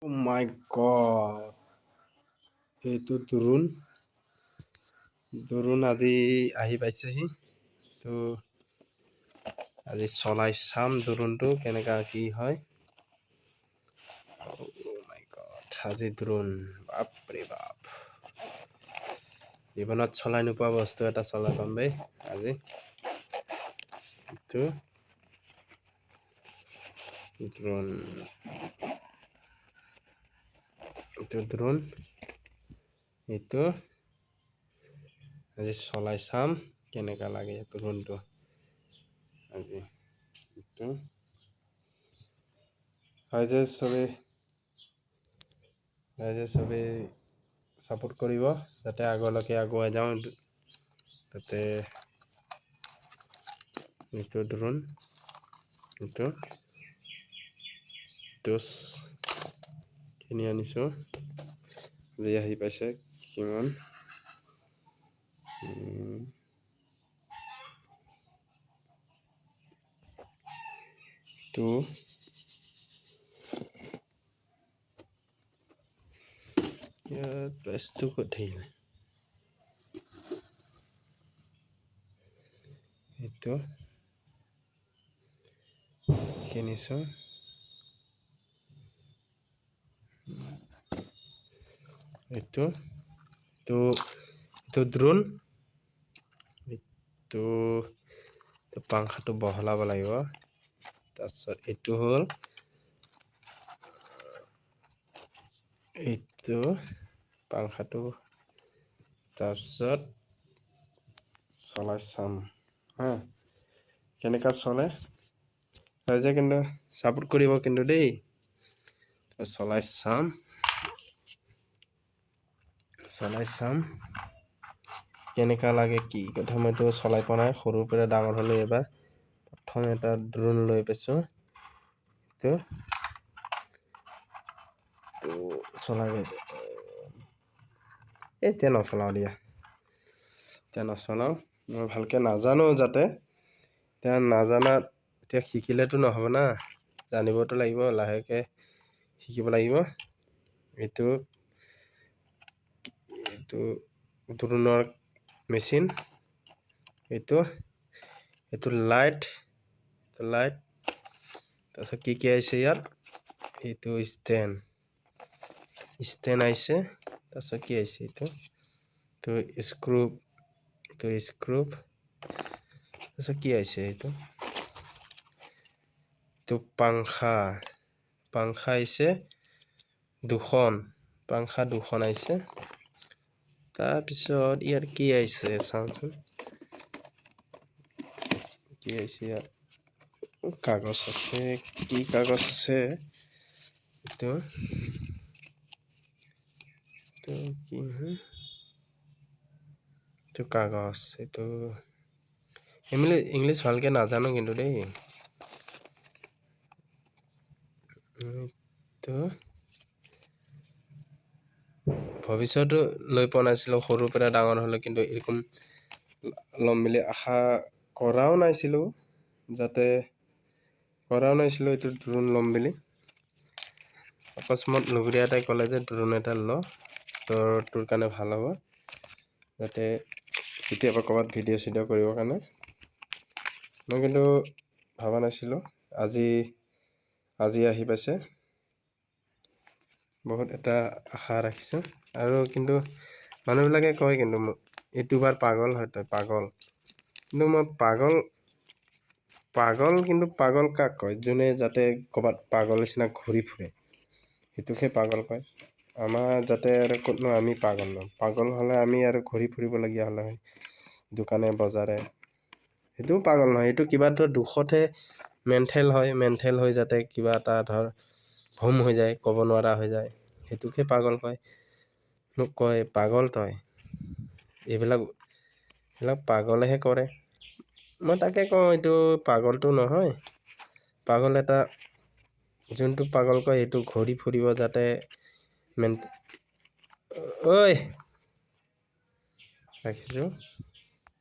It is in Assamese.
Oh my god, এইটো দ্ৰোণ আজি আহি পাইছেহি। তো আজি চলাই চাম দ্ৰোণটো কেনেকা কি হয়। Oh my god, আজি দ্ৰোণ বাপৰে বাপ, জীৱনত চলাই নোপোৱা বস্তু এটা চলাই পাম বে আজি। এইটো দ্ৰোণ এইটো আজি চলাই চাম কেনেকা লাগে দ্ৰোণটো আজি। এইটো হয় যে চবে সাপোৰ্ট কৰিব যাতে আগলৈকে আগুৱাই যাওঁ। তাতে এইটো দ্ৰোণ এইটো কিনি আনিছোঁ, আজি আহি পাইছে। কিমান তো ইয়াৰ প্ৰাইচটো ক'ত থাকিল, এইটো কিনিছোঁ এইটো দ্ৰোণ এইটো পাংখাটো বহলাব লাগিব। তাৰপিছত এইটো হ'ল এইটো পাংখাটো, তাৰপিছত চলাই চাম হা কেনেকা চলে। ৰাইজে কিন্তু সাপোৰ্ট কৰিব কিন্তু দেই। চলাই চাম কেনেকা লাগে কি কথা। মইতো চলাই পোৱা নাই, সৰুৰ পৰা ডাঙৰ হ'লো। এবাৰ প্ৰথম এটা দ্ৰোণ লৈ পাইছোঁ। তো চলাই এতিয়া নচলাওঁ দিয়া, মই ভালকৈ নাজানো। যাতে এতিয়া শিকিলেতো নহ'ব না, জানিবতো লাগিব, লাহেকৈ শিকিব লাগিব। এইটো দ্ৰোণৰ মেচিন, এইটো লাইট। তাৰপিছত কি আহিছে ইয়াত, এইটো ষ্টেণ্ড আহিছে। তাৰপিছত কি আহিছে, এইটো স্ক্ৰু, তাৰপিছত কি আহিছে, এইটো পাংখা আহিছে পাংখা দুখন আহিছে। তাৰপিছত ইয়াৰ কি আহিছে চাওঁচোন, কি আহিছে ইয়াত, কাগজ আছে। কি কাগজ আছে, এইটো কি এইটো কাগজ, এইটো ইংলিছ ভালকৈ নাজানো কিন্তু দেই। এইটো ভৱিষ্যতো লৈ পোৱা নাছিলোঁ, সৰুৰ পৰা ডাঙৰ হ'লোঁ, কিন্তু এৰকম ল'ম বুলি আশা কৰাও নাছিলোঁ। এইটো দ্ৰোণ ল'ম বুলি। অকস্মাত লগৰীয়া এটাই ক'লে যে দ্ৰোণ এটা ল, তোৰ কাৰণে ভাল হ'ব, যাতে কেতিয়াবা ক'ৰবাত ভিডিঅ' চিডিঅ' কৰিবৰ কাৰণে। মই কিন্তু ভবা নাছিলোঁ, আজি আহি পাইছে। বহুত এটা আশা ৰাখিছোঁ। আৰু কিন্তু মানুহবিলাকে কয় কিন্তু মোক, ইউটিউবাৰ পাগল হয় তই, পাগল। কিন্তু মই পাগল কাক কয়, যোনে যাতে ক'ৰবাত পাগল নিচিনা ঘূৰি ফুৰে, সেইটোকহে পাগল কয়। আমাৰ যাতে আৰু ক'তনো আমি পাগল নহওঁ। পাগল হ'লে আমি আৰু ঘূৰি ফুৰিবলগীয়া হ'লে হয় দোকানে বজাৰে। সেইটোও পাগল নহয়, এইটো কিবা এটা দুখতহে মেণ্টেল হৈ যাতে কিবা এটা ধৰ ভুম হৈ যায়, ক'ব নোৱাৰা হৈ যায়, সেইটোকহে পাগল কয়। মোক কয় পাগল তই, এইবিলাক পাগলেহে কৰে। মই তাকে কওঁ, এইটো পাগলটো নহয়। পাগল এটা, যোনটো পাগল কয় সেইটো ঘূৰি ফুৰিব যাতে ৰাখিছোঁ।